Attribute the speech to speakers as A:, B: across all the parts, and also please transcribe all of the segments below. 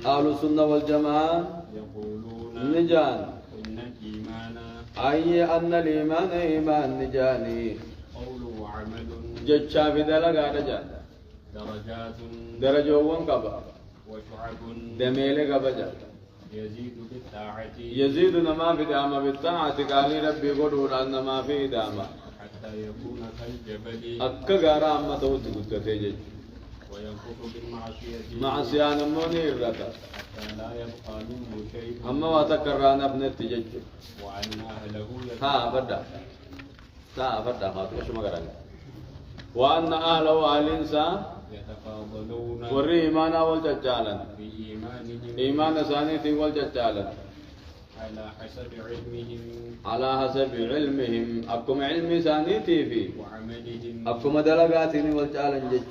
A: أهل السنة والجماعة
B: يقولون
A: نجان
B: إن الإيمان
A: أي أن الإيمان إيمان نجاني
B: قول وعمل
A: جتشا في دلقا رجال
B: درجات
A: درجوان قبا
B: وشعب
A: دميل قبا
B: يزيد بالطاعة
A: يزيد نما في دامة بالطاعة قال ربي قدور أن ما في دامة
B: حتى يكون كالجبل
A: أكا غارا أما توت قدتي
B: وينقص بالمعصية
A: معصيان منير رتا
B: حتى لا يبقى منه شيء
A: أما وتكران ابن التجج
B: وأن أهله
A: ها بدأ تا بدأ خاطر شو مقرأ وأن أهله أهل إنسان
B: يتفاضلون
A: وري إيمانا والججالا
B: في إيمانهم
A: إيمان ثاني والججالا
B: على حسب علمهم
A: على حسب علمهم أكم علم ثانيتي في
B: وعملهم
A: أكم دلقاتني والجالا جج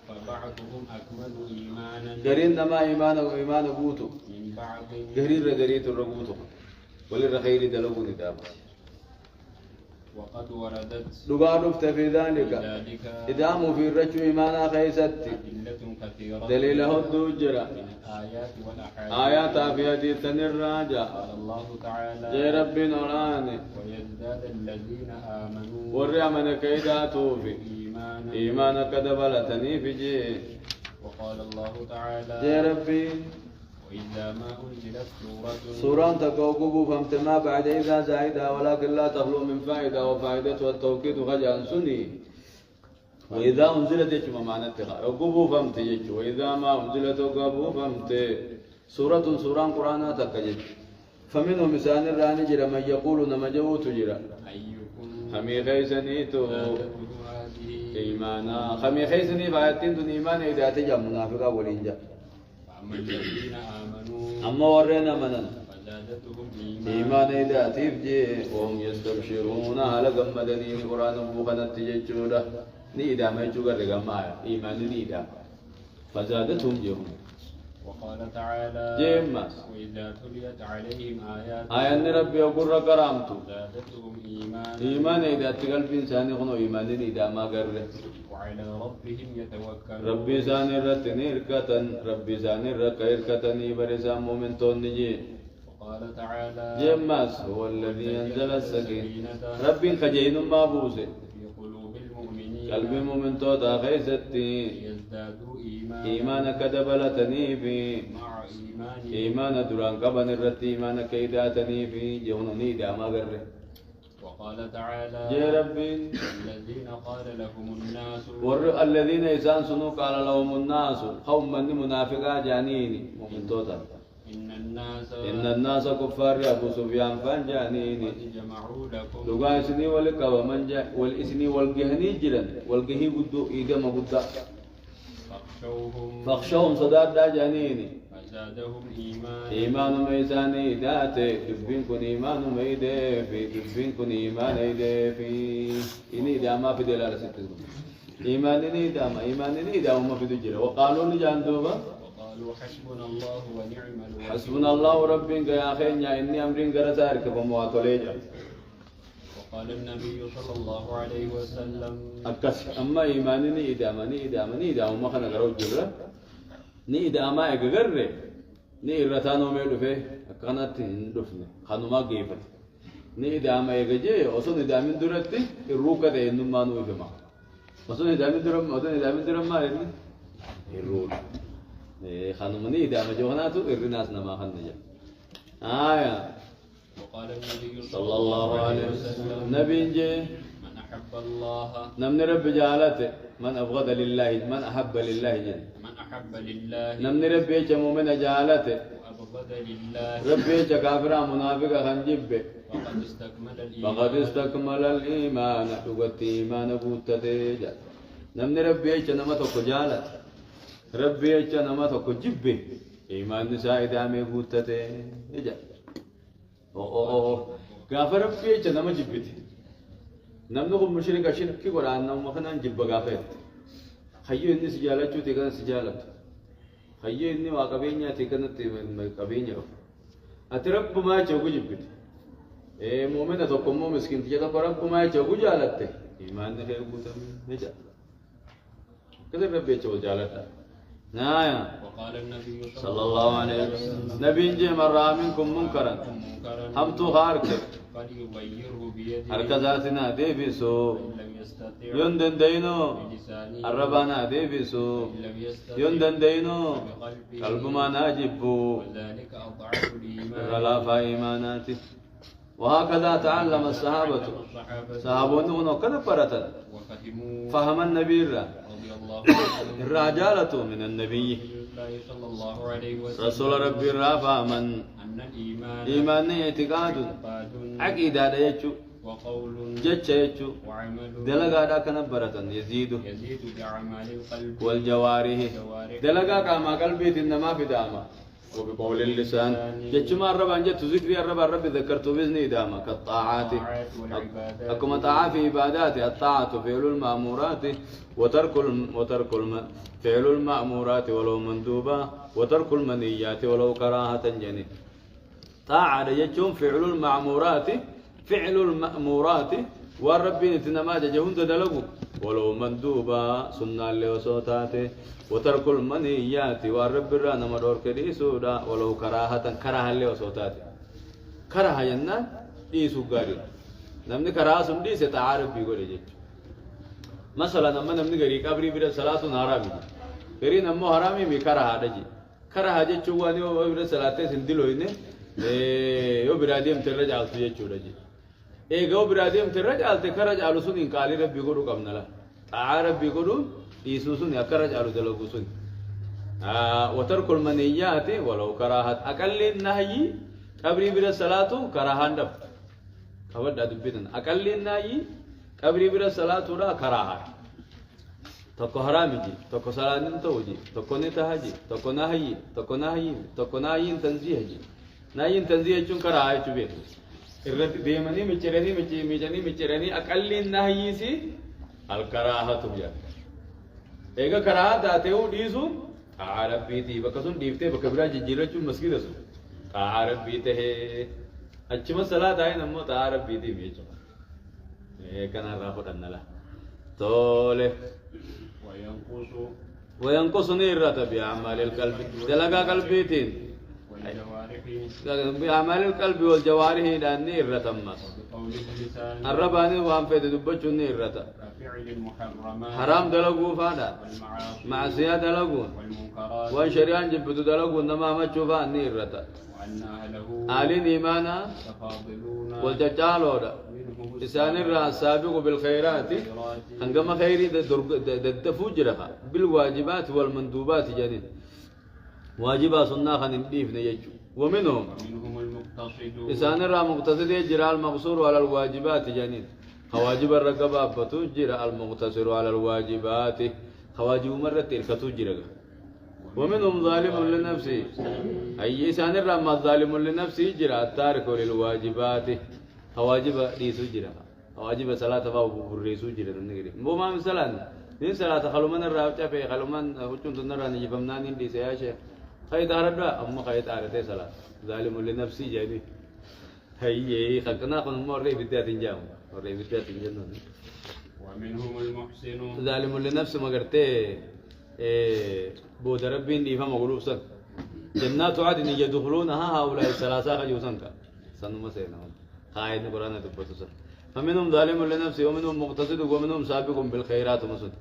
B: فبعضهم أكمل إيمانا
A: قرين نما إيمان بوتو
B: من بعض
A: قرين رقريت الرقوتو وللرخير دلقوني دابا
B: وقد وردت
A: لقاد في ذلك إدام في الرجل إيمانا خيست
B: أدلة كثيرة
A: دليله الدوجرة
B: من الآيات والأحاديث
A: آيات في حديث الراجع
B: قال الله تعالى
A: يا ربي نوراني
B: ويزداد الذين آمنوا
A: والرعمن كيداتو في
B: إيمانا
A: إيمانك دبلتني في جي
B: وقال الله تعالى
A: يا ربي
B: وإذا ما أنزلت سورة
A: سوران تقوقب فامتما بعد إذا زائدة ولكن لا تخلو من فائدة وفائدتها التوكيد خجعا سني وإذا أنزلت يجمع معنى اتخاذ رقبوا فهمت يجمع وإذا ما أنزلت رقبوا فهمت سوران قرآن تكجج فمنهم مثال الراني جرى من يقول نمجو تجرى
B: أيكم
A: خمي خيسني تو
B: زادته هذه
A: إيمانا خمي خيسني فايتين دون إيمان إذا تجمع منافقا ولينجا
B: فأما الذين آمنوا
A: أما ورينا منن
B: فزادتهم
A: إيمان إذا تفجي وهم يستبشرون على قمدني القرآن بوخنا تججوده نيدا ما يجوغر لغمايا إيمان نيدا فزادتهم جهم
B: وقال تعالى
A: جيمس
B: وإذا تليت عليهم آيات
A: آيان ربي يقول كرامتو
B: زادتهم إيمانا
A: إيمان إذا تقل في إنسان يخنو إيمان نيدا ما قرر
B: وعلى ربهم يتوكلون
A: ربي ساني رتني إركتن ربي ساني رك إركتني برسام مؤمن تونجي
B: وقال تعالى
A: جيمس هو الذي أنزل السكينة ربي خجين ما بوسه
B: في قلوب المؤمنين
A: قلبي مؤمن توتا خيستي
B: ليزدادوا إيمانا
A: إيمانك دبلتني في
B: مع إيمانهم
A: إيمان دران قبن الرت إيمانك كيداتني في جهنوني دا ما قرر
B: وقال تعالى
A: يا ربي
B: الذين قال لهم الناس
A: الذين إنسان سنو قال لهم الناس قوم من منافقا جانيني مؤمن توتا إن الناس كفار يا أبو سفيان فان جانيني
B: قد جمعوا لكم
A: لغا إسني ولك ومن جاء والإسني والجهني جرا والجهي قدو إيدما قدا فاخشوهم صداد دا جانيني
B: فزادهم إيمانا
A: إيمان ميزاني داتي دبين كن إيمان ميدي في دبين كن إيمان ميدي في إني داما في دلالة ستة إيمان داما إيمان داما في دجرة وقالوا لجان دوبا
B: وقالوا حسبنا الله ونعم الوكيل
A: حسبنا الله ربنا يا أخينا إني أمرين قرسارك فمواتوليجا
B: وقال النبي صلى الله عليه وسلم
A: أكس أما إيمانني إدامة ما خنا قرأوا جرة ني إدامة إجرّة ني الرتانو ميلو فيه كانت هندفني خانو ما جيفت ني إدامة إججي أصلا إدامة درتي الروكة ده إنه ما نوي فما أصلا إدامة درم ما إرني الروك خانو مني إدامة جوهنا تو إرناس نما خنجا
B: وقال النبي
A: صلى الله عليه وسلم نبي جي
B: من أحب الله
A: نمن رب جالته من أبغض لله من أحب لله جل
B: من أحب لله
A: نمن رب يجي مؤمن جالته
B: وأبغض لله
A: رب يجي كافر منافق خنجب فقد استكمل الإيمان لغت إيمان بوتته جل نمن رب يجي نمتك جالت رب يجي نمتك جب إيمان نساء دامي بوتته جل غافر رب يجي نم جبتي نمنو مشرك شرك قرآن نم مخنا جب غافر خيو إني سجالة شو تكنا سجالة خيو إني واقبينيا تكنا قبينيا أترب ما يجوج جبتي مؤمن أتوقع مو مسكين تجدا فرب ما يجوج جالته إيمان نه بوتم نجا كذا رب يجوج جالته نايا
B: وقال النبي
A: صلى الله عليه وسلم نبي جي مرة منكم منكرا هم تخارك
B: قد يغيره بيده
A: هركزاتنا ديبسو
B: إن لم يستطع
A: يندن دينو
B: بلسانه
A: الربانا ديبسو
B: إن لم يستطع
A: يندن دينو
B: بقلبه
A: قلب ما ناجبو
B: وذلك أضعف الإيمان
A: غلافا إيماناته وهكذا تعلم الصحابة صحابون وكذا فرتا
B: وفهموا
A: فهم النبي
B: رضي الله عنه
A: الرجالة من النبي
B: الله صلى الله عليه وسلم
A: رسول ربي الرافع من
B: أن الإيمان
A: إيمان اعتقاد
B: اعتقاد
A: عقيدة يجو
B: وقول
A: جتش يجو
B: وعمل
A: دلقا كان برتا يزيد
B: يزيد بأعمال القلب
A: والجوارح دلقا كما قلبي إنما في داما وبقول اللسان جتشما الرب أن جت ذكري الرب ذكرت بإذني داما كالطاعات أكما طاعة في عبادات الطاعة فعل المأمورات فعل المأمورات ولو مندوبة وترك المنيات ولو كراهة جني طاعة جتشم فعل المأمورات والرب نتنما جهون تدلقوا ولو مندوبة سنة لوسوتاته وترك المنيات والرب الرانا مدور كديسودا ولو كراهة لوسوتاته كراهة ينا ديسو غاري نمني كراهة سن ديسة تعارف بيقول جيج مثلا نمني غري قبري بير صلاة حرامي غري نمو حرامي مي كراهة دجي كراهة جيچو واني بير صلاة سن دلوينه يو براديم ترجع جيچو دجي ايغو براديم ترجع تكرج سن ان قال ربي غدو قمنلا تعارف بيقولوا يسوسون يكرج على دلوقسون وترك المنيات ولو كراهة أقل النهي قبري بلا الصلاة كراهة دب أبدا دبنا أقل النهي قبري بلا الصلاة ولا كراهة تكو حرامي جي تكو صلاة نتوجي تكو نتهجي تكو نهي تنزيه جي نهي تنزيه چون كراهة چوبه الرد ديمني مچرني أقل النهي سي الكراهة تبيا إيجا كراهة داتيو ديسو عارف بيتي بكسون ديفته بكبرا جيرة چون مسجد اسو عارف بيته أجمع صلاة داي نمو تعارف بيتي بيجو كنا رافو تنلا توله وينقص نيرة بأعمال القلب دلقا قلبيتين بأعمال القلب والجوارح لأن نيرة مس الرباني وهم في دبچو نيرة حرام دلقوا فادا معصية دلقوا وشريان جبتو دلقوا إنما ما تشوفها نيرة آلين إيمانا والتجالودا إسان الرأس سابق بالخيرات هنگما خيري دفوجرها بالواجبات والمندوبات جنين واجبا سنة خننديف نيجو ومنهم إسان الرأس مقتصد يجرى المقصور على الواجبات جنين خواجب الرقبة فتجر المقتصر على الواجبات خواجب مرة تلك تجر ومنهم ظالم لنفسه أي إنسان الرحمة الظالم لنفسه جرى التارك للواجبات خواجب ليس جرى خواجب صلاة فهو الرئيس جرى مو ما مثلا من صلاة خلومن الرابطة في خلومن هجوم تنرى نجيب منان دي سياشة خيط أردوا أما خيط أردت صلاة ظالم لنفسه جاني هي خلقنا خن مرة بدأت نجاو مرة بدأت نجاو
B: ومنهم المحسن
A: ظالم لنفسه ما قرته بود ربين دي فما غلوب سن جنات عدن يدخلونها هؤلاء الثلاثة خجوسن كا سنو مسينا خايد القرآن تبتو سن فمنهم ظالم لنفسه ومنهم مقتصد ومنهم سابق بالخيرات مسد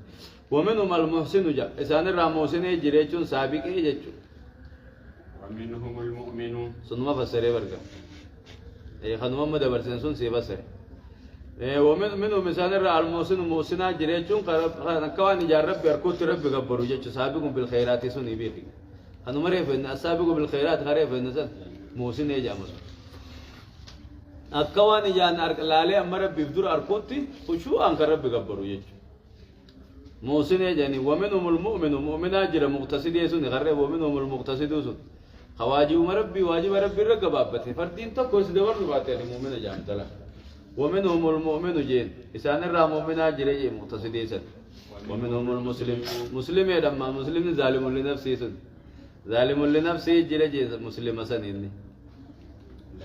A: ومنهم المحسن جا إسان الراموسين جريتون سابق يجتون
B: ومنهم المؤمن
A: سنما فسره بركة خنوما مدبرسن سن سيفسره ومنهم مثال المحسن المحسنة جريتون كوان جرب بركوت رب قبرو جتو سابق بالخيرات سن يبيخي خنوما ريف إن السابق بالخيرات خريف إن سن محسن يجامس أكوان جان لالي أمر بيفدور أركوتي وشو أنك رب قبرو جتو محسن يجاني ومنهم المؤمن مؤمنا جرى مقتصد يسون خريف ومنهم المقتصد يسون خواجب مربي واجب ربي رقبابته فردين تكوس دور باتي المؤمن جام تلا ومنهم المؤمن جين إسان الرا مؤمنا جري مقتصد يسون ومنهم المسلم مسلم يدما مسلم ظالم لنفسه سن ظالم لنفسه جري مسلم سنيني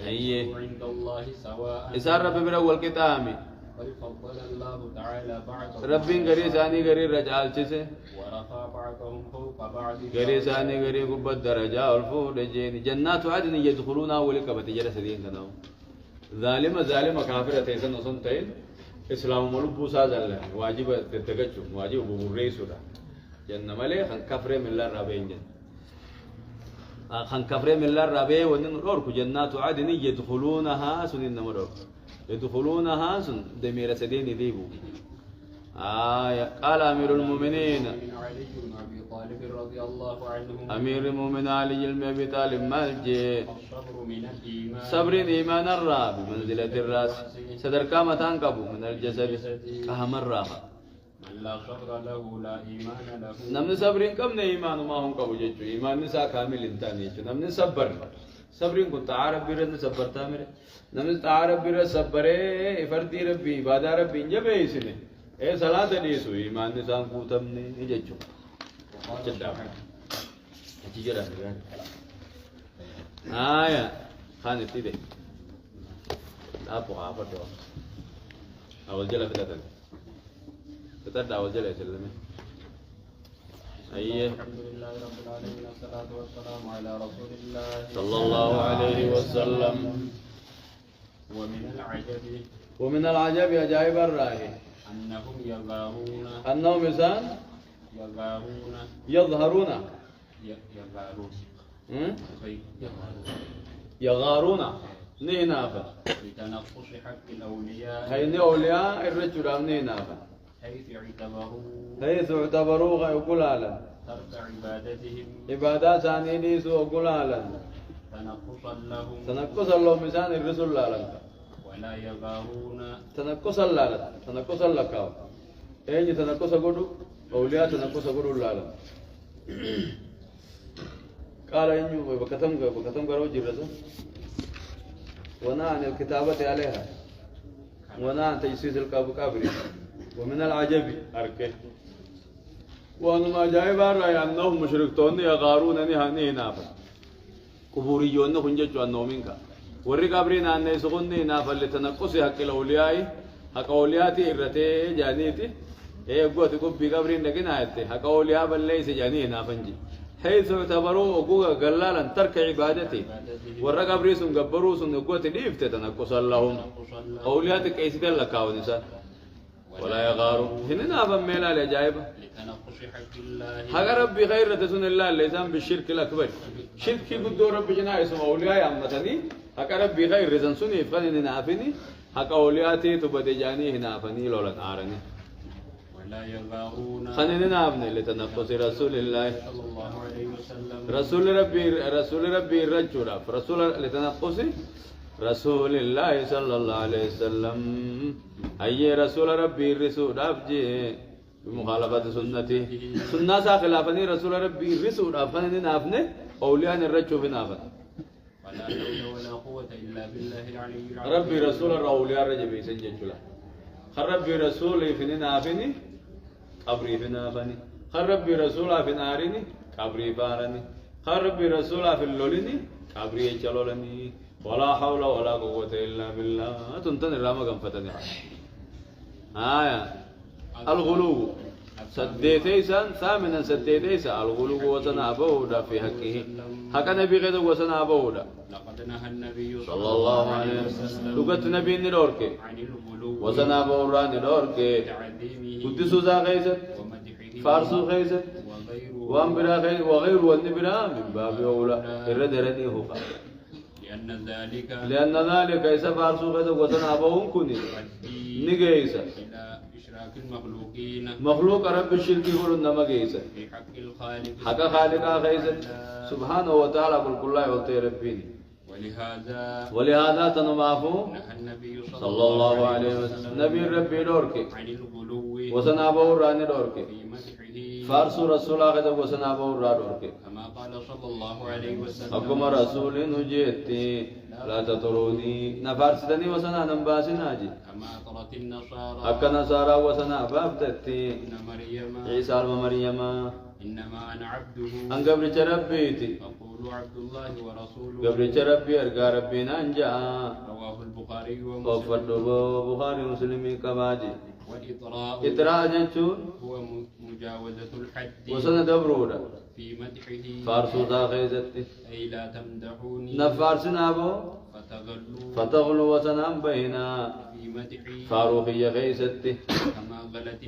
B: ليسوا عند الله سواء
A: إسان رب برا والكتامي
B: بل فضل الله تعالى بعضهم
A: ربين غري ثاني غري رجال تسه
B: ورفع بعضهم فوق بعض
A: غري ثاني غري قبة درجة والفوق لجين جنات عدن يدخلونها ولك بتجرى سدين كناو ظالم كافر تيسن نصن تين إسلام ملبو سازل واجب تتججو واجب بوري سودا جنة ملي خن كفر من الله رابين جن خن كفر من الله رابين ونن رورك جنات عدن يدخلونها سنين نمرور يدخلونها سن دمير سدين ذيبو قال أمير المؤمنين
B: علي بن أبي طالب رضي الله عنه
A: أمير المؤمنين علي بن أبي طالب مالجي
B: الصبر من الإيمان
A: صبر إيمان الراب بمنزلة الراس صدر كامتان كابو من الجسد أهم الراحة
B: من لا صبر له لا إيمان له
A: نمن صبرين كم إيمان ما هم كابو جيتشو إيمان نساء كامل انتاني نمن صبر صبرين كنت عارف بيرد صبر تامر نمن تعارف بيرد صبره إفردي ربي عبادة ربي إنجبه إسنه إيه صلاة ديسو إيمان نساء كوتمني نجيتشو جدا أتجرا خانت تيدي أبو عافر دوا أول جلة فتاة أول جلة يسلمي أيه
B: الحمد لله رب العالمين والصلاة والسلام على رسول الله
A: صلى الله عليه وسلم ومن العجب عجائب الراهي
B: أنهم يغارون
A: أنهم إنسان
B: يغارون
A: يظهرون
B: يغارون
A: يغارون نينافا
B: بتنقص حق الأولياء
A: هين أولياء الرجل نينافا حيث اعتبروها يقول عالم
B: ترك عبادتهم
A: عبادات ثانية يقول عالم تنقصا لهم مثال الرسول العالم
B: ولا يغارون
A: تنقصا لهم تنقصا لك أين تنقصا قدو أولياء تنقصا قدو العالم قال إنه بكتم قروا جرسه ونعن الكتابة عليها ونعن تجسيس الكابري ومن العجب أركه وأنما جايب الرأي أنهم مشركون يغارون نهاني نافا قبوريون نخنجج أنهم منك ورّي قبرين أن يسخن نافا لتنقص حق الأولياء حق أولياتي إرتي جانيتي إيه قوة قبي قبرين لكن آياتي حق أولياء بل ليس جاني نافنجي حيث اعتبروا أقوى قلالا ترك عبادتي ورّا قبريسون قبروسون قوة ليفت تنقص لهم أولياتك إيسك لك ونسان ولا يغاروا هنا نافا ميلا لجايبة
B: لتنقص حق الله
A: حق ربي خير تسن الله الليسان بالشرك الأكبر شرك قدو ربي جنا اسم أولياء عمتني حق ربي خير رزن سني فنن نافني حق أولياتي تبدي جاني نافني لولا نارني
B: ولا يغارون
A: خنن نافني لتنقص رسول الله
B: صلى الله عليه وسلم
A: رسول ربي الرجل رسول لتنقص رسول الله صلى الله عليه وسلم أي رسول ربي الرسول أفجي بمخالفة سنته سنة خلافني رسول ربي الرسول أفني نافني أولياء الرجل في نافن
B: ولا حول ولا قوة إلا بالله العلي العظيم
A: ربي رسول الأولياء رجبي سنجلا خربي رسول في نافني قبري في نافني خربي رسول في نارني قبري فارني خربي رسول في اللولني قبري يجلولني ولا حول ولا قوة إلا بالله تنتن الرامة كم فتني الغلو سديتيسان ثامنا سديتيسا الغلو وسنا بودا في حقه حق نبي غير وسنا بودا
B: لقد نهى النبي
A: صلى الله عليه وسلم لقد نبي نورك
B: عن الغلو
A: وسنا بورا نورك
B: تعظيمه
A: قدسو ذا غيثت
B: ومدحه
A: فارسو غيثت
B: وغيره
A: وانبرا غير وغير والنبرا من باب أولى الردرني هو لأن ذلك إذا فارسو غيثت وسنا بورا كوني نجيسا
B: إلى إشراك المخلوقين
A: مخلوق رب الشرك يقول إنما جيسا
B: في حق الخالق
A: حق خالق غيثت سبحانه وتعالى قل كل الله يغطي ربيني ولهذا تنمعفو
B: نهى النبي
A: صلى الله عليه وسلم نبي ربي دورك
B: عن الغلو
A: وسنا بوران دورك
B: في مدحه
A: فارس رسول الله وسنا بورا دورك
B: كما قال صلى الله عليه وسلم
A: حكم رسول نجيتي لا تطروني نفارستني وسنا نمباسي ناجي
B: كما أطرت النصارى
A: أكا نصارى وسنا بافتتي
B: ابن مريم
A: عيسى المريم
B: إنما أنا عبده
A: أن قبل ربيتي
B: فقولوا عبد الله ورسوله
A: قبل ربي أرقى ربنا أنجا
B: رواه البخاري
A: وفد
B: ومسلم.
A: بخاري مسلم كباجي
B: إطراء
A: جنتون
B: هو مجاوزة الحد
A: وسنة دبرودا
B: في مدحه
A: فارسو خيزتي
B: أي لا تمدحوني
A: نفارسنا بو فتغلو وسنام بينا
B: في مدحي
A: فاروخية خيزتي
B: كما غلت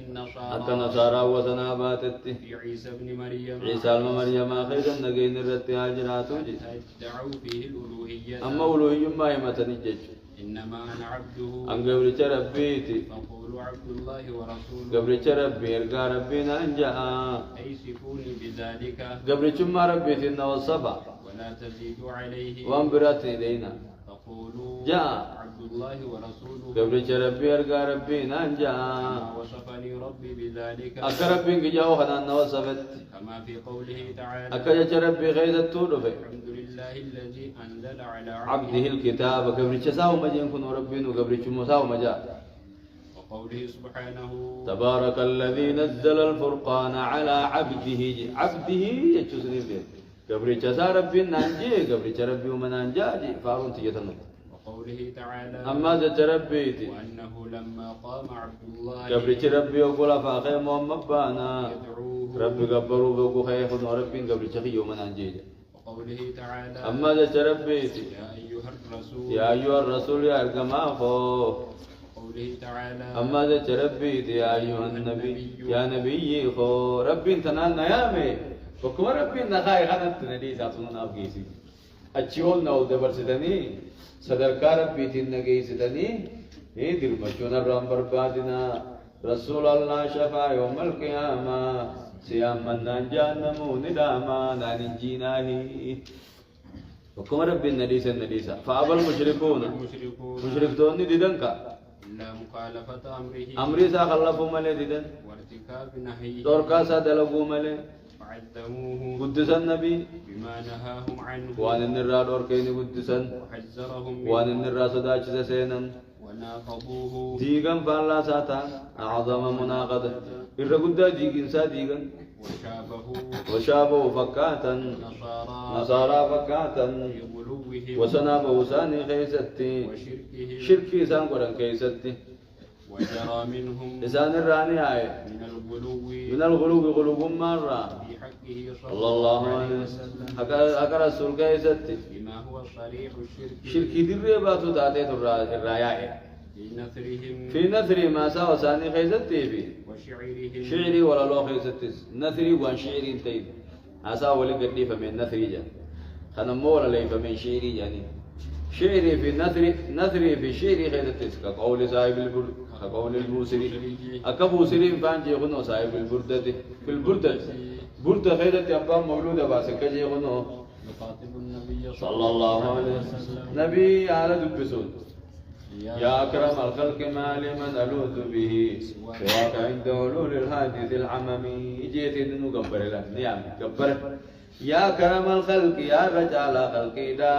A: حتى
B: النصارى
A: نصارى وسناباتتي
B: في عيسى بن مريم
A: عيسى مريم خيزا نقين الرتي هاجراتو جي
B: ادعوا فيه الألوهية
A: أما أولوهي ما يمتني جيش
B: إنما أنا عبده
A: أن قبل ربيتي
B: فقولوا عبد الله ورسوله
A: قبل ربي إرقى ربنا أنجا
B: أي صفوني بذلك
A: قبل ما ربيتي إنه الصفا
B: ولا تزيدوا عليه
A: وانبرات إلينا
B: فقولوا
A: جاء
B: عبد الله ورسوله
A: قبل ربي إرقى ربنا أنجا
B: كما وصفني ربي بذلك
A: أكربين جاو خنان وصفت
B: كما في قوله تعالى
A: أكجت ربي غيظ التولف
B: الحمد لله الذي أنزل على
A: عبده الكتاب قبل ساو مجين كن ربنا قبل ساو مجا
B: وقوله سبحانه
A: تبارك الذي نزل الفرقان على عبده عبده يجسني به قبل سا ربي نانجي قبل ربي ومن أنجاجي فارون تيتنو
B: وقوله تعالى
A: أما ذات ربيتي
B: وأنه لما قام عبد الله
A: قبل ربي وقول فاخي محمد بانا
B: يدعوه
A: ربي قبروا بقو خيخ ربي قبل شخي ومن أنجاجي
B: وقوله تعالى
A: أما ذات ربيتي
B: يا أيها الرسول
A: يا أيها الرسول يا أرقماخو
B: قوله تعالى
A: أما ذات ربيتي يا أيها النبي يا نبي خو ربي انتنا نيامي وكما ربي نخاي خانت ندي ساتنا أبقيسي أتشيول نو دبرستني صدركا ربي تنقيستني إيه درمشون الرام بربادنا رسول الله شفا يوم القيامة سيام من جهنم نداما نانجيناهي وكما ربي النديسة فأبى المشركون مشركون ديدنكا
B: إلا مخالفة أمره
A: أمري سا خلفوا ملي ديدن
B: وارتكاب نهيه
A: دوركا سا دلقوا ملي
B: فعدموه
A: قدس النبي
B: بما نهاهم عنه
A: وان النرى دوركيني قدسا
B: وحذرهم
A: وان
B: منه
A: النرى صداچ سينا
B: وناقضوه
A: ديغن فالله ساتا أعظم مناقضة إرى قدا ديغن سا ديغن وشابه فكاتا نصارى فكاتا
B: في غلوه
A: وسنابه ساني خيستي
B: وشركه
A: شركي سان قرن كيستي
B: وجرى منهم
A: لسان الراني هاي من الغلو غلوب مرة
B: في حقه
A: صلى الله عليه وسلم أكا رسول كيستي
B: بما هو صريح الشرك
A: شركي دريباتو تاتيت الرايا
B: في
A: نثري ما ساوى ساني خيستي في
B: وشعرهم
A: شعري ولا لو خيستي نثري وان شعري انتين أسا ولي قدي فمن نثري جان خنمو ولا لي فمن شعري جاني شعري في نثري في شعري خيستي كقول صاحب البرد كقول البوسري أكبوسري فانجي يخنو صاحب البردة في البردة بردة خيستي أبا مولودة باسكجي يخنو
B: يخاطب النبي
A: صلى الله عليه وسلم نبي على دبسون يا أكرم الخلق ما لمن ألوذ به سواك عند ولول الحادث العممي جيت إنه قبر له نعم قبر يا أكرم الخلق يا رجال خلق دا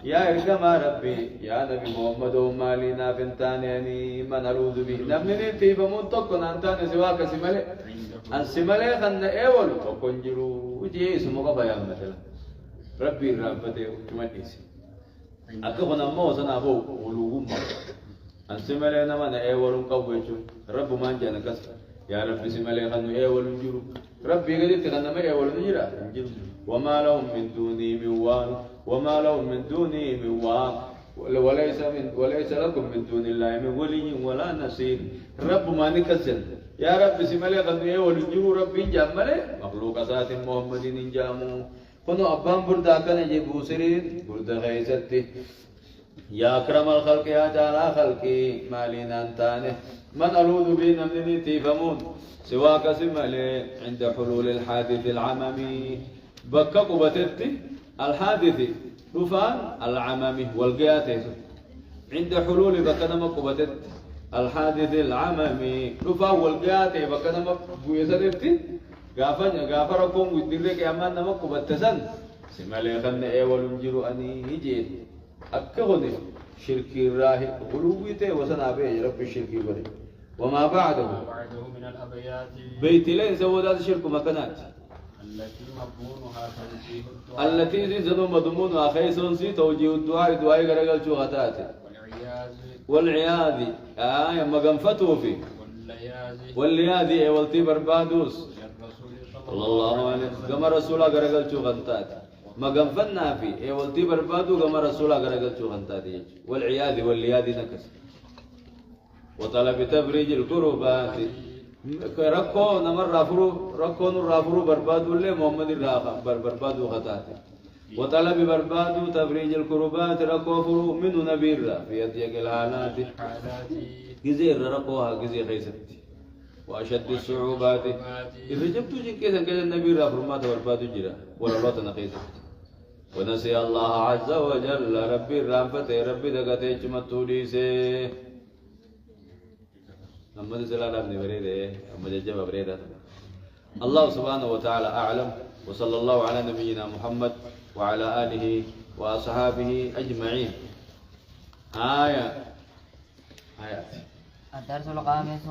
A: يا إرقم ربي يا نبي محمد وما لنا فنتاني من ألوذ به نبني تيب منطقنا أنتاني سواك سمالي أن سمالي خن أول وكنجرو وجي اسمك بيان مثلا ربي ربته وكمتيسي أكهنا موسنا بو ولوهم أن سمعنا من أولون قويشون رب ما جانا كس يا رب سمعنا خنو أولون جرو ربي قدرت خنا ما أولون جرا وما لهم من دوني من وان وما لهم من دوني من وان وليس لكم من دون الله من ولي ولا نصير رب ما نكسن يا رب سمعنا خنو أولون جرو ربي جمله مخلوق ذات محمد نجامو كنو أبان بردا كان يجيبو سرين بردا غيزتي يا أكرم الخلق يا جالا خلقي مالين أنتانه من ألوذ بنا مني تيفمون سواك سمالي عند حلول الحادث العممي بكا قبتت الحادث رفان العممي والقياتيس عند حلول بكا نما قبتت الحادث العممي رفان والقياتي بكا نما قويستت غافركم ودرك أمان نما قبتسن سمالي خن أول جرو أني يجيد أكهني شرك الراهي قلوبيته وسنابه رب الشرك بره وما بعده
B: من الأبيات
A: بيت لين سودات شرك مكانات
B: التي مضمونها توجيه الدعاء
A: التي زنو مضمونها خيسون سي توجيه الدعاء دعاء غرغل شو غتاتي والعياذ مغنفتو في واللياذي والتي بربادوس صلى الله عليه وسلم كما رسولا غرغل شو غنتاتي مغنفنا في والتي بربادو كما رسولا غرغل شو غنتاتي والعياذ واللياذ نكس وطلب تفريج الكربات ركو نمر رافرو ركو نور رافرو بربادو اللي محمد بربادو غتاتي وطلب بربادو تفريج الكربات ركو فرو منه نبير في يديك الحالات جزير ركوها جزير خيستي وأشد الصعوبات إذا جبت جنكيسا كذا النبي رافرمات بربادو جرا ولا الله تنقيستي ونسي الله عز وجل ربي رامفتي ربي دقتي جمتوليسي محمد صلى الله عليه وسلم محمد جاب بريدة الله سبحانه وتعالى أعلم وصلى الله على نبينا محمد وعلى آله وأصحابه أجمعين آية الدرس الخامس